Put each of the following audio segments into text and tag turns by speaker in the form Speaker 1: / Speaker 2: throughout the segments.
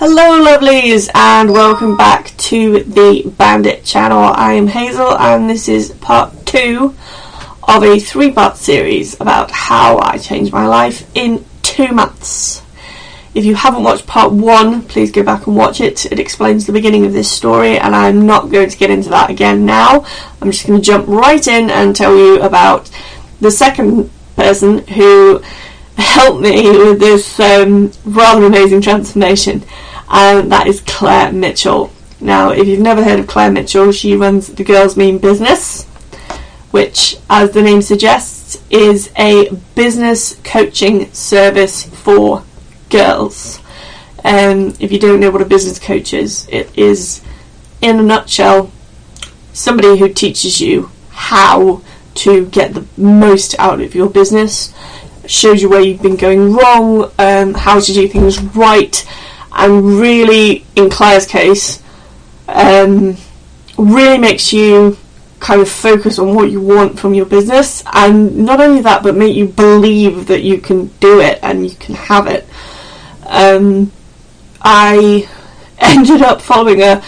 Speaker 1: Hello lovelies, and welcome back to the Bandit channel. I am Hazel and this is part 2 of a 3-part series about how I changed my life in 2 months. If you haven't watched part 1, please go back and watch it. It explains the beginning of this story and I'm not going to get into that again now. I'm just going to jump right in and tell you about the second person who helped me with this rather amazing transformation. And that is Claire Mitchell. Now, if you've never heard of Claire Mitchell, she runs The Girls Mean Business, which, as the name suggests, is a business coaching service for girls. If you don't know what a business coach is, it is, in a nutshell, somebody who teaches you how to get the most out of your business, shows you where you've been going wrong, how to do things right, and really, in Claire's case, really makes you kind of focus on what you want from your business, and not only that, but make you believe that you can do it and you can have it. I ended up following her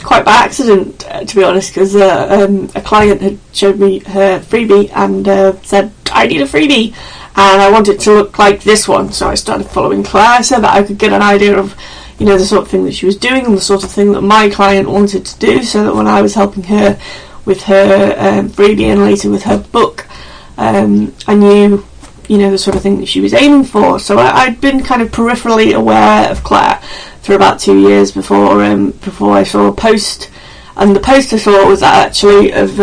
Speaker 1: quite by accident, to be honest, because a client had showed me her freebie and said, I need a freebie. And I want it to look like this one, so I started following Claire so that I could get an idea of, you know, the sort of thing that she was doing and the sort of thing that my client wanted to do, so that when I was helping her with her freebie and later with her book, I knew, you know, the sort of thing that she was aiming for. So I'd been kind of peripherally aware of Claire for about 2 years before I saw a post, and the post I saw was actually of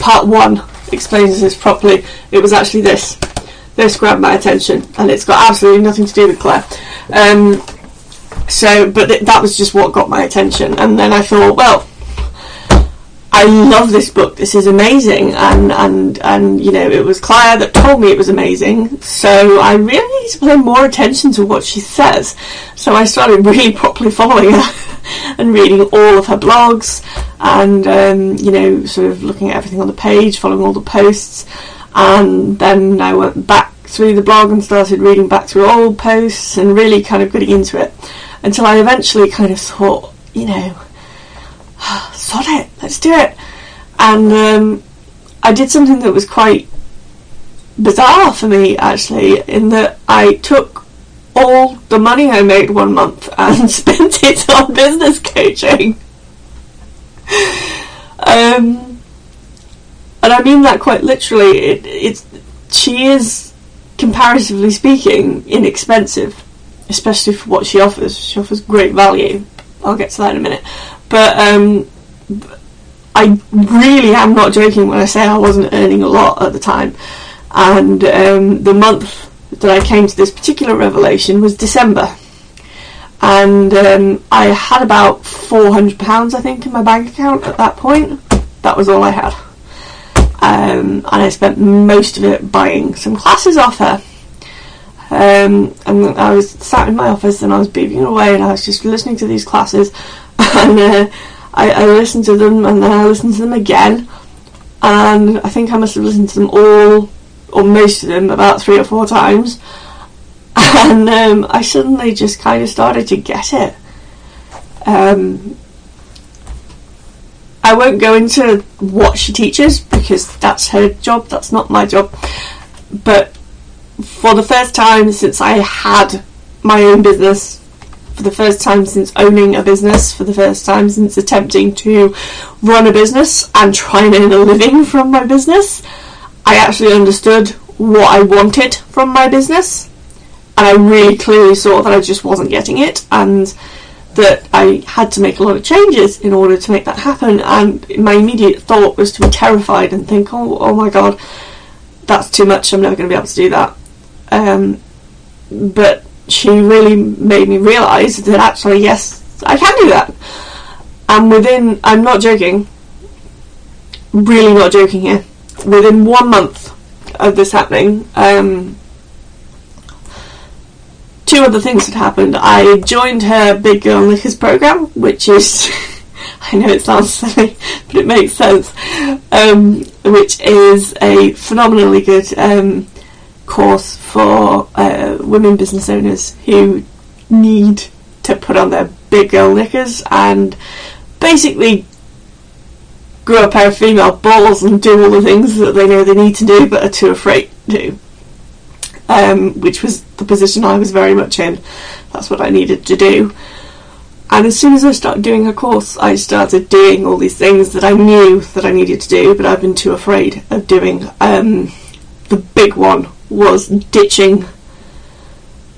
Speaker 1: part 1. Explains this properly. It was actually this grabbed my attention, and it's got absolutely nothing to do with Claire, that was just what got my attention. And then I thought, well, I love this book, this is amazing, and you know, it was Claire that told me it was amazing, so I really need to pay more attention to what she says. So I started really properly following her and reading all of her blogs, and you know, sort of looking at everything on the page, following all the posts. And then I went back through the blog and started reading back through old posts and really kind of getting into it, until I eventually kind of thought, you know, sod it, let's do it. And I did something that was quite bizarre for me, actually, in that I took all the money I made one month and spent it on business coaching. And I mean that quite literally. She is, comparatively speaking, inexpensive, especially for what she offers. She offers great value. I'll get to that in a minute. But I really am not joking when I say I wasn't earning a lot at the time. And the month that I came to this particular revelation was December. And I had about £400, I think, in my bank account at that point. That was all I had. And I spent most of it buying some classes off her. And I was sat in my office and I was beaving away and I was just listening to these classes. And I listened to them, and then I listened to them again. And I think I must have listened to them all, or most of them, about 3 or 4 times. And I suddenly just kind of started to get it. I won't go into what she teaches because that's her job, that's not my job. But for the first time since I had my own business, for the first time since owning a business, for the first time since attempting to run a business and try and earn a living from my business, I actually understood what I wanted from my business. And I really clearly saw that I just wasn't getting it, and that I had to make a lot of changes in order to make that happen. And my immediate thought was to be terrified and think, oh my god, that's too much, I'm never going to be able to do that. But she really made me realise that actually, yes, I can do that. And within, I'm not joking, really not joking here, within 1 month of this happening, 2 other things had happened. I joined her Big Girl Knickers program, which is, I know it sounds silly, but it makes sense, which is a phenomenally good course for women business owners who need to put on their big girl knickers and basically grow a pair of female balls and do all the things that they know they need to do but are too afraid to do. Which was the position I was very much in. That's what I needed to do. And as soon as I started doing her course, I started doing all these things that I knew that I needed to do, but I've been too afraid of doing. The big one was ditching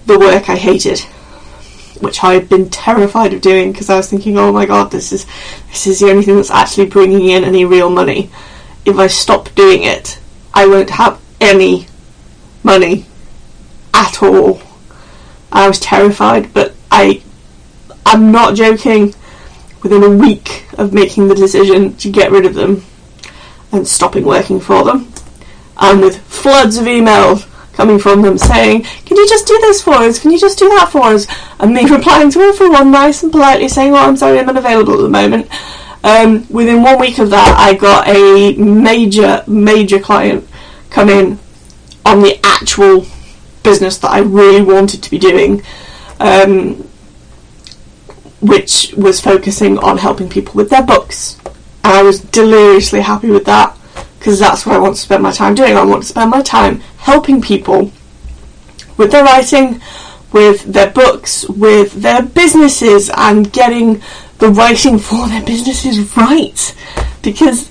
Speaker 1: the work I hated, which I had been terrified of doing, because I was thinking, oh my god, this is the only thing that's actually bringing in any real money. If I stop doing it, I won't have any money at all. I was terrified, but I'm not joking. Within a week of making the decision to get rid of them and stopping working for them, and with floods of emails coming from them saying, can you just do this for us, can you just do that for us, and me replying to everyone nice and politely saying, oh, I'm sorry, I'm unavailable at the moment. Within 1 week of that, I got a major client come in on the actual business that I really wanted to be doing, which was focusing on helping people with their books. And I was deliriously happy with that, because that's what I want to spend my time doing. I want to spend my time helping people with their writing, with their books, with their businesses, and getting the writing for their businesses right. Because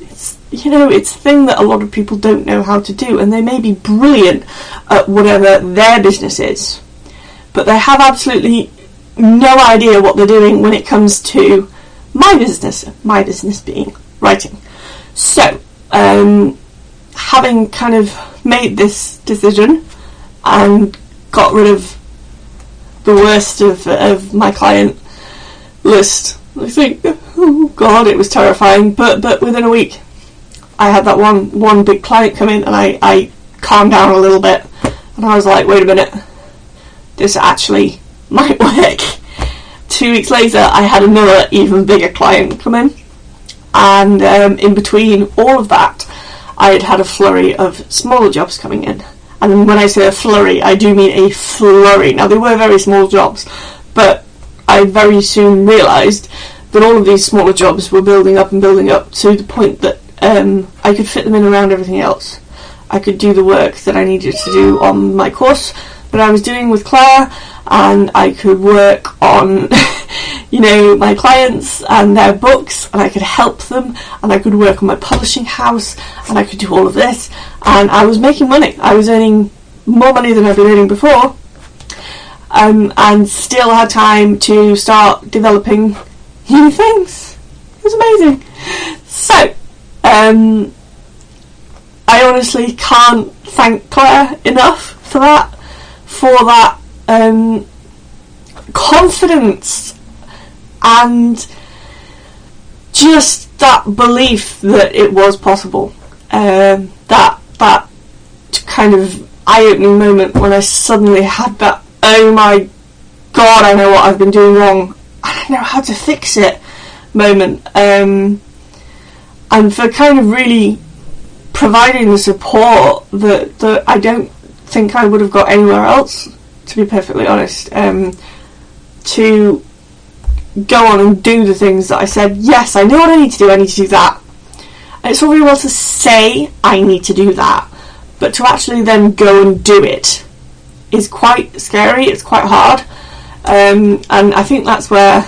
Speaker 1: it's a thing that a lot of people don't know how to do, and they may be brilliant at whatever their business is, but they have absolutely no idea what they're doing when it comes to my business being writing. So, having kind of made this decision and got rid of the worst of my client list, I think, oh god, it was terrifying, but within a week I had that one big client come in, and I calmed down a little bit, and I was like, wait a minute, this actually might work. 2 weeks later, I had another even bigger client come in, and in between all of that, I had a flurry of smaller jobs coming in. And when I say a flurry, I do mean a flurry. Now, they were very small jobs, but I very soon realised that all of these smaller jobs were building up to the point that I could fit them in around everything else. I could do the work that I needed to do on my course that I was doing with Claire, and I could work on my clients and their books, and I could help them, and I could work on my publishing house, and I could do all of this, and I was making money. I was earning more money than I've been earning before, and still had time to start developing new things. It was amazing. So I honestly can't thank Claire enough for that confidence and just that belief that it was possible. That kind of eye-opening moment when I suddenly had that, oh my god, I know what I've been doing wrong, I don't know how to fix it moment, and for kind of really providing the support that I don't think I would have got anywhere else, to be perfectly honest, to go on and do the things that I said, yes, I know what I need to do that. And it's all very well to say I need to do that, but to actually then go and do it is quite scary, it's quite hard, and I think that's where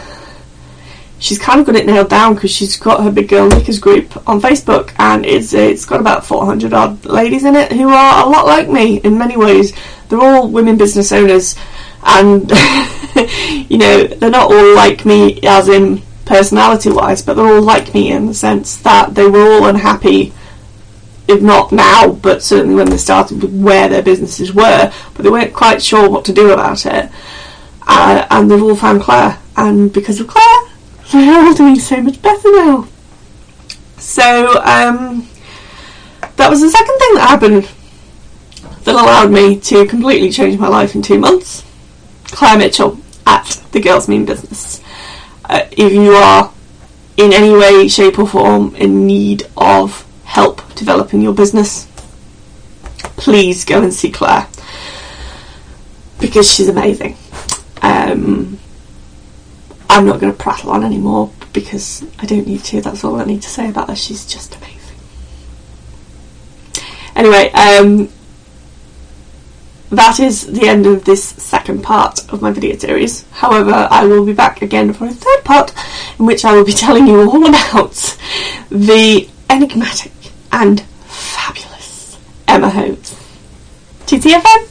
Speaker 1: she's kind of got it nailed down, because she's got her Big Girl Knickers group on Facebook, and it's got about 400 odd ladies in it who are a lot like me in many ways. They're all women business owners, and they're not all like me as in personality wise, but they're all like me in the sense that they were all unhappy, if not now, but certainly when they started with where their businesses were, but they weren't quite sure what to do about it, and they've all found Claire, and because of Claire, they're all doing so much better now. So that was the second thing that happened that allowed me to completely change my life in 2 months. Claire Mitchell at The Girls Mean Business. If you are in any way, shape or form in need of help developing your business, please go and see Claire, because she's amazing. I'm not going to prattle on anymore because I don't need to. That's all I need to say about her. She's just amazing. Anyway, that is the end of this second part of my video series. However, I will be back again for a third part in which I will be telling you all about the enigmatic and fabulous Emma Holmes. TTFN!